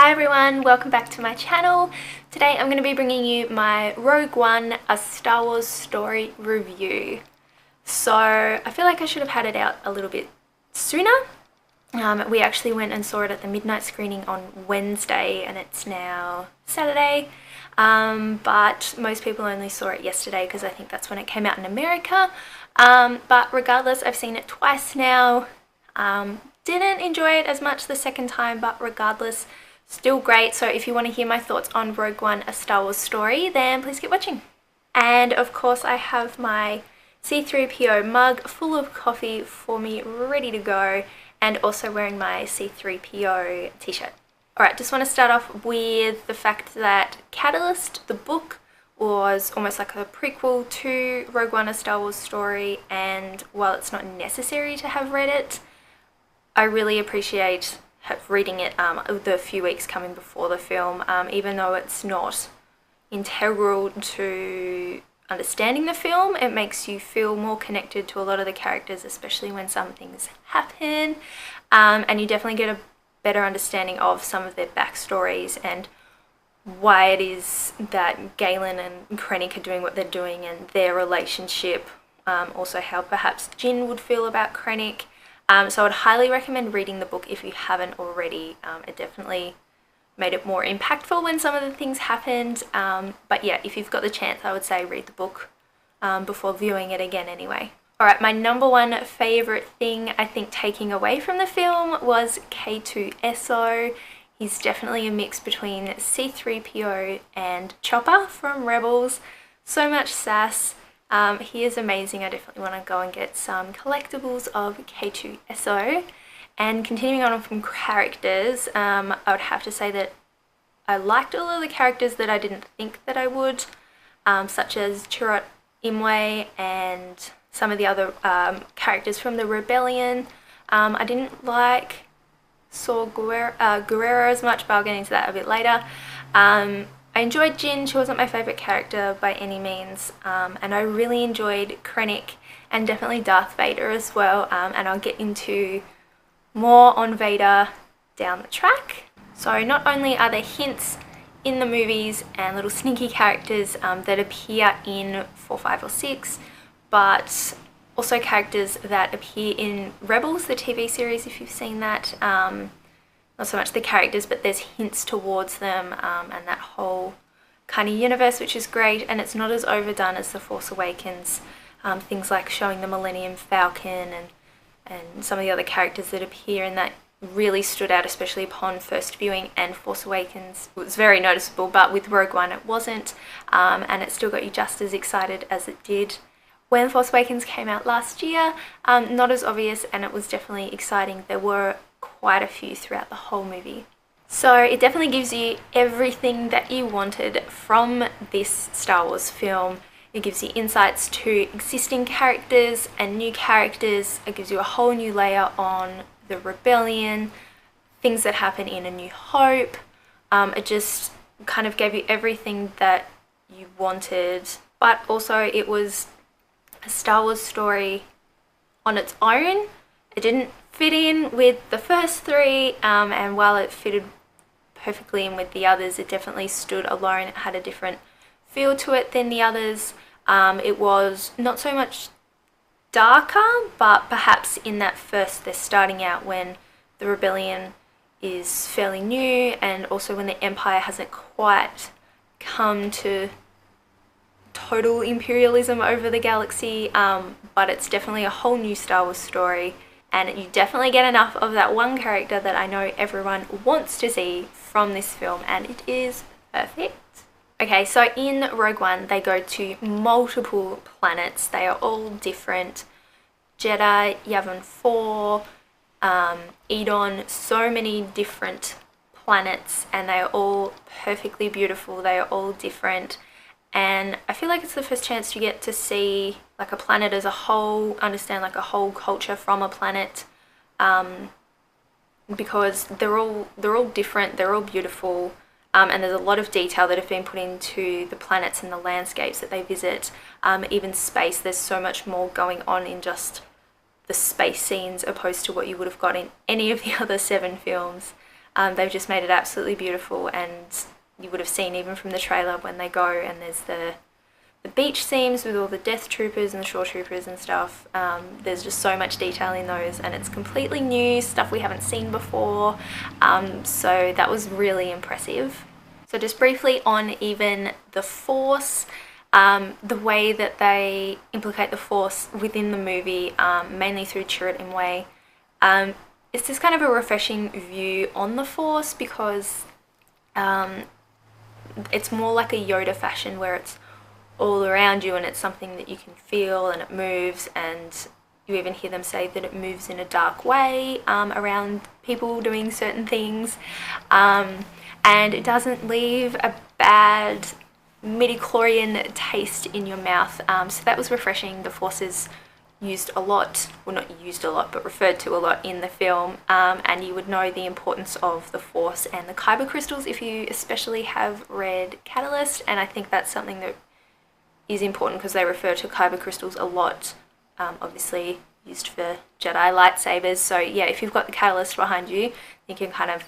Hi everyone, welcome back to my channel. Today I'm going to be bringing you my Rogue One, a Star Wars story review. So I feel like I should have had it out a little bit sooner. We actually went and saw it at the midnight screening on Wednesday and it's now Saturday. But most people only saw it yesterday because I think that's when it came out in America. But regardless, I've seen it twice now. Didn't enjoy it as much the second time, but regardless, still great. So if you want to hear my thoughts on Rogue One, a Star Wars story, then please keep watching. And of course I have my C-3PO mug full of coffee for me, ready to go, and also wearing my C-3PO t-shirt. Alright, just want to start off with the fact that Catalyst, the book, was almost like a prequel to Rogue One, a Star Wars story, and while it's not necessary to have read it, I really appreciate reading it the few weeks coming before the film, even though it's not integral to understanding the film. It makes you feel more connected to a lot of the characters, especially when some things happen, and you definitely get a better understanding of some of their backstories and why it is that Galen and Krennic are doing what they're doing and their relationship, also how perhaps Jyn would feel about Krennic. So I would highly recommend reading the book if you haven't already. It definitely made it more impactful when some of the things happened. But yeah, if you've got the chance, I would say read the book before viewing it again anyway. Alright, my number one favourite thing I think taking away from the film was K2SO. He's definitely a mix between C-3PO and Chopper from Rebels. So much sass. He is amazing. I definitely want to go and get some collectibles of K2SO. And continuing on from characters, I would have to say that I liked all of the characters that I didn't think that I would, such as Chirrut Imwe and some of the other characters from the Rebellion. I didn't like Saw Gerrera as much, but I'll get into that a bit later. I enjoyed Jyn. She wasn't my favourite character by any means, and I really enjoyed Krennic and definitely Darth Vader as well, and I'll get into more on Vader down the track. So not only are there hints in the movies and little sneaky characters that appear in 4, 5 or 6, but also characters that appear in Rebels, the TV series, if you've seen that. Not so much the characters, but there's hints towards them, and that whole kind of universe, which is great, and it's not as overdone as The Force Awakens. Things like showing the Millennium Falcon and some of the other characters that appear in that really stood out, especially upon first viewing, and Force Awakens it was very noticeable, but with Rogue One it wasn't, and it still got you just as excited as it did when Force Awakens came out last year. Not as obvious, and it was definitely exciting. There were quite a few throughout the whole movie. So it definitely gives you everything that you wanted from this Star Wars film. It gives you insights to existing characters and new characters. It gives you a whole new layer on the Rebellion, things that happen in A New Hope. It just kind of gave you everything that you wanted, but also it was a Star Wars story on its own. It didn't fit in with the first 3, and while it fitted perfectly in with the others, it definitely stood alone. It had a different feel to it than the others. It was not so much darker, but perhaps in that first, they're starting out when the Rebellion is fairly new, and also when the Empire hasn't quite come to total imperialism over the galaxy, but it's definitely a whole new Star Wars story. And you definitely get enough of that one character that I know everyone wants to see from this film, and it is perfect. Okay, so in Rogue One, they go to multiple planets. They are all different. Jedha, Yavin 4, Edon, so many different planets, and they are all perfectly beautiful. They are all different. And I feel like it's the first chance you get to see like a planet as a whole, understand like a whole culture from a planet, because they're all different, they're all beautiful, and there's a lot of detail that have been put into the planets and the landscapes that they visit. Even space, there's so much more going on in just the space scenes opposed to what you would have got in any of the other 7 films. They've just made it absolutely beautiful, and you would have seen even from the trailer when they go and there's the beach scenes with all the Death Troopers and the Shore Troopers and stuff. There's just so much detail in those, and it's completely new stuff we haven't seen before, so that was really impressive. So just briefly on even the Force, the way that they implicate the Force within the movie, mainly through Chirrut Imwe, it's just kind of a refreshing view on the Force, because it's more like a Yoda fashion where it's all around you and it's something that you can feel and it moves, and you even hear them say that it moves in a dark way around people doing certain things, and it doesn't leave a bad midi-chlorian taste in your mouth, so that was refreshing. The Force is used a lot, well not used a lot, but referred to a lot in the film, and you would know the importance of the Force and the Kyber crystals if you especially have read Catalyst, and I think that's something that is important because they refer to Kyber crystals a lot, obviously used for Jedi lightsabers. So yeah, if you've got the Catalyst behind you, you can kind of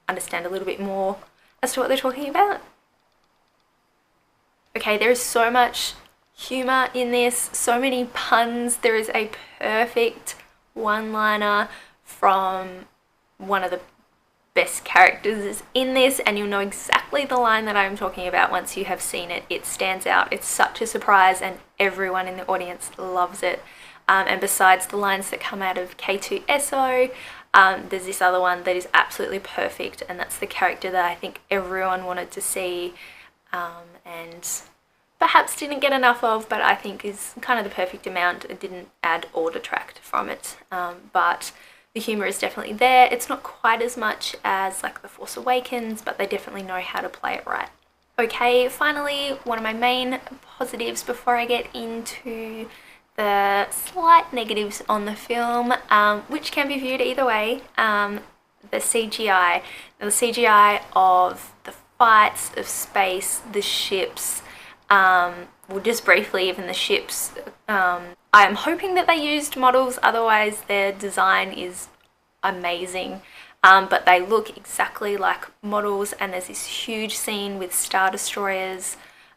understand a little bit more as to what they're talking about. Okay, there is so much humour in this, so many puns. There is a perfect one-liner from one of the best characters in this, and you'll know exactly the line that I'm talking about once you have seen it. It stands out, it's such a surprise, and everyone in the audience loves it. And besides the lines that come out of K2SO, there's this other one that is absolutely perfect, and that's the character that I think everyone wanted to see, and perhaps didn't get enough of, but I think is kind of the perfect amount. It didn't add or detract from it, but the humour is definitely there. It's not quite as much as like The Force Awakens, but they definitely know how to play it right. Okay, finally, one of my main positives before I get into the slight negatives on the film, which can be viewed either way, the CGI. Now, the CGI of the fights, of space, the ships, well, just briefly, even the ships, I am hoping that they used models, otherwise their design is amazing, but they look exactly like models, and there's this huge scene with Star Destroyers,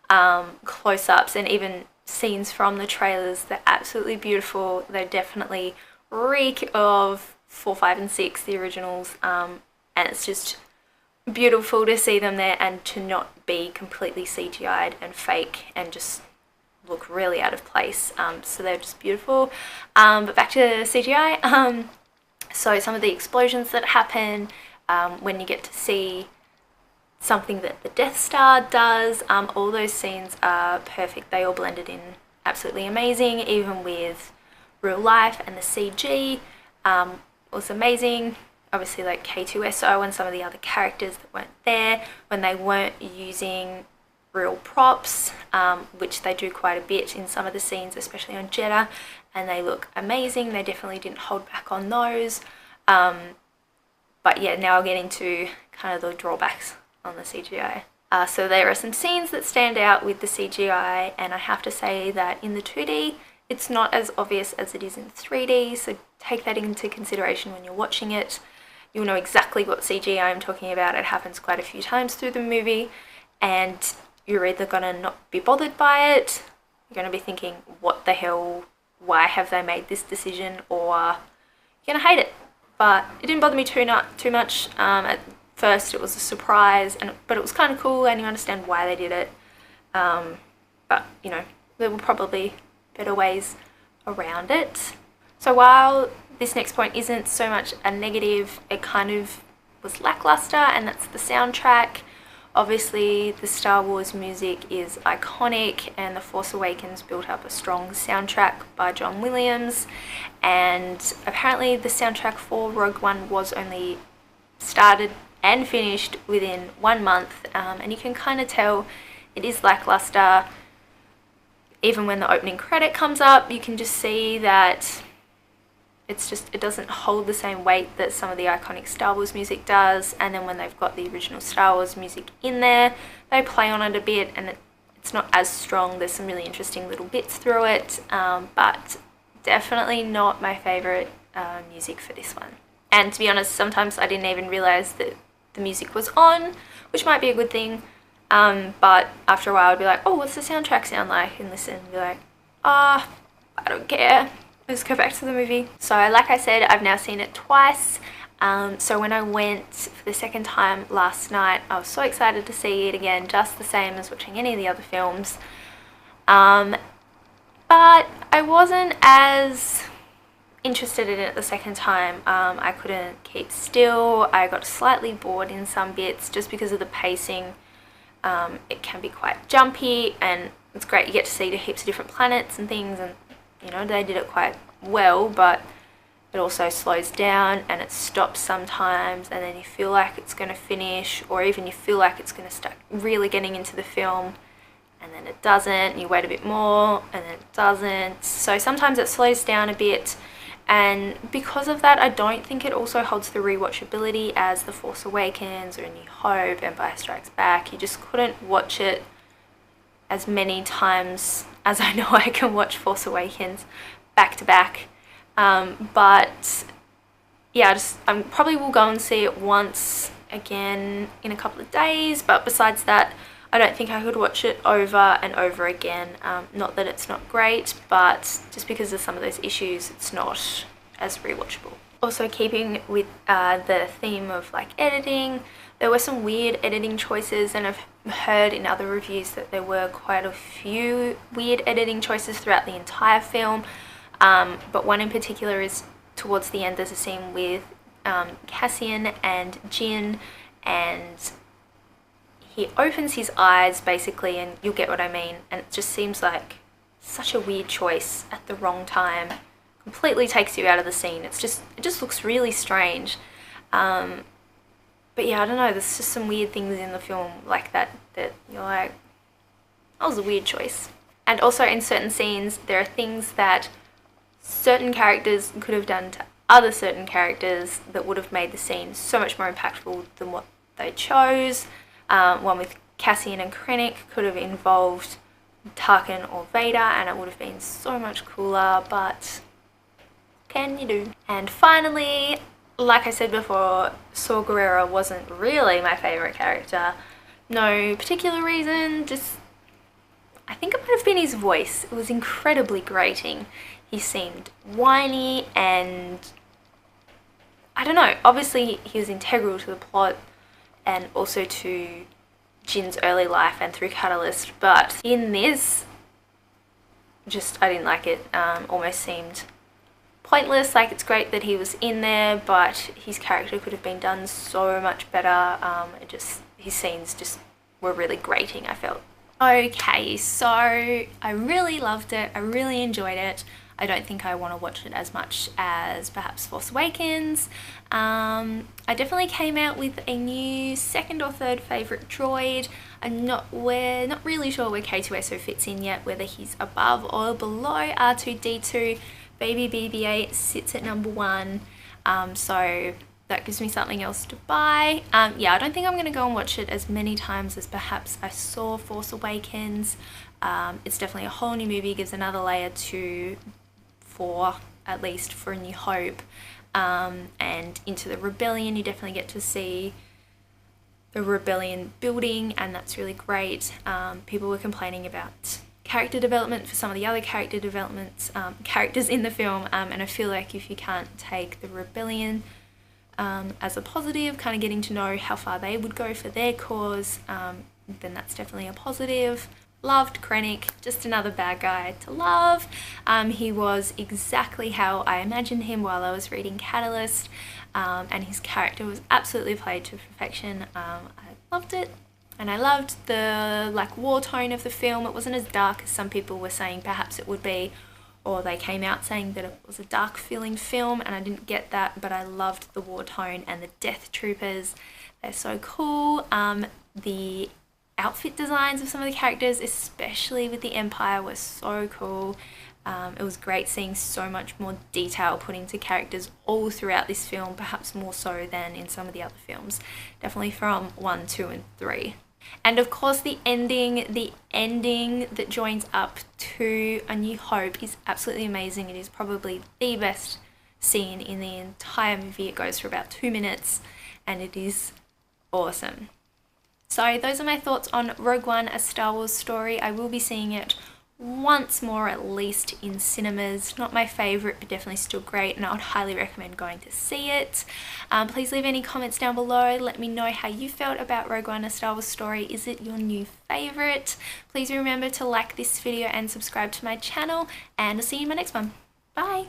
close-ups, and even scenes from the trailers. They're absolutely beautiful. They definitely reek of 4, 5 and 6, the originals, and it's just beautiful to see them there and to not be completely CGI'd and fake and just look really out of place. So they're just beautiful. But back to CGI. So some of the explosions that happen, when you get to see something that the Death Star does, all those scenes are perfect. They all blended in absolutely amazing, even with real life, and the CG was amazing. Obviously, like K2SO and some of the other characters that weren't there, when they weren't using real props, which they do quite a bit in some of the scenes, especially on Jedha, and they look amazing. They definitely didn't hold back on those. But yeah, now I'll get into kind of the drawbacks on the CGI. So there are some scenes that stand out with the CGI, and I have to say that in the 2D, it's not as obvious as it is in 3D, so take that into consideration when you're watching it. You'll know exactly what CGI I'm talking about. It happens quite a few times through the movie, and you're either going to not be bothered by it, you're going to be thinking, what the hell, why have they made this decision, or you're going to hate it. But it didn't bother me too much. At first it was a surprise, but it was kind of cool, and you understand why they did it. But, you know, there were probably better ways around it. So while this next point isn't so much a negative, it kind of was lackluster, and that's the soundtrack. Obviously, the Star Wars music is iconic, and The Force Awakens built up a strong soundtrack by John Williams, and apparently the soundtrack for Rogue One was only started and finished within 1 month, and you can kind of tell it is lackluster. Even when the opening credit comes up, you can just see that it doesn't hold the same weight that some of the iconic Star Wars music does, and then when they've got the original Star Wars music in there, they play on it a bit, and it's not as strong. There's some really interesting little bits through it, but definitely not my favourite music for this one. And to be honest, sometimes I didn't even realise that the music was on, which might be a good thing. But after a while I'd be like, oh, what's the soundtrack sound like? And listen and be like, I don't care. Let's go back to the movie. So like I said, I've now seen it twice. So when I went for the second time last night, I was so excited to see it again, just the same as watching any of the other films. But I wasn't as interested in it the second time. I couldn't keep still. I got slightly bored in some bits just because of the pacing. It can be quite jumpy, and it's great. You get to see heaps of different planets and things, and you know, they did it quite well, but it also slows down and it stops sometimes, and then you feel like it's going to finish, or even you feel like it's going to start really getting into the film, and then it doesn't, and you wait a bit more and then it doesn't. So sometimes it slows down a bit, and because of that I don't think it also holds the rewatchability as The Force Awakens or A New Hope, Empire Strikes Back. You just couldn't watch it as many times as I know I can watch Force Awakens back to back. But yeah, I probably will go and see it once again in a couple of days, but besides that I don't think I could watch it over and over again. Not that it's not great, but just because of some of those issues it's not as rewatchable. Also, keeping with the theme of like editing, there were some weird editing choices, and I've heard in other reviews that there were quite a few weird editing choices throughout the entire film. But one in particular is towards the end. There's a scene with Cassian and Jyn, and he opens his eyes basically, and you'll get what I mean, and it just seems like such a weird choice at the wrong time. Completely takes you out of the scene. It just looks really strange. But yeah, I don't know, there's just some weird things in the film like that you're like, that was a weird choice. And also in certain scenes there are things that certain characters could have done to other certain characters that would have made the scene so much more impactful than what they chose. One with Cassian and Krennic could have involved Tarkin or Vader, and it would have been so much cooler, but can you do? And finally, like I said before, Saw Gerrera wasn't really my favourite character. No particular reason, just I think it might have been his voice. It was incredibly grating. He seemed whiny, and I don't know, obviously he was integral to the plot and also to Jyn's early life and through Catalyst, but in this, I didn't like it. Almost seemed pointless. Like, it's great that he was in there, but his character could have been done so much better. His scenes just were really grating, I felt. Okay, so I really loved it. I really enjoyed it. I don't think I want to watch it as much as perhaps Force Awakens. I definitely came out with a new second or third favourite droid. We're not really sure where K2SO fits in yet, whether he's above or below R2-D2. Baby BB-8 sits at number 1, so that gives me something else to buy. Yeah, I don't think I'm going to go and watch it as many times as perhaps I saw Force Awakens. It's definitely a whole new movie, gives another layer to at least for A New Hope, and into the Rebellion. You definitely get to see the Rebellion building, and that's really great. People were complaining about character development for some of the other characters in the film, and I feel like if you can't take the Rebellion as a positive, kind of getting to know how far they would go for their cause, then that's definitely a positive. Loved Krennic, just another bad guy to love. He was exactly how I imagined him while I was reading Catalyst, and his character was absolutely played to perfection. I loved it, and I loved the war tone of the film. It wasn't as dark as some people were saying perhaps it would be, or they came out saying that it was a dark feeling film, and I didn't get that, but I loved the war tone and the Death Troopers. They're so cool. The outfit designs of some of the characters, especially with the Empire, were so cool. It was great seeing so much more detail put into characters all throughout this film, perhaps more so than in some of the other films, definitely from 1, 2 and 3. And of course the ending that joins up to A New Hope is absolutely amazing. It is probably the best scene in the entire movie. It goes for about 2 minutes, and it is awesome. So those are my thoughts on Rogue One, A Star Wars Story. I will be seeing it once more at least in cinemas. Not my favourite, but definitely still great, and I would highly recommend going to see it. Please leave any comments down below. Let me know how you felt about Rogue One, A Star Wars Story. Is it your new favourite? Please remember to like this video and subscribe to my channel, and I'll see you in my next one. Bye!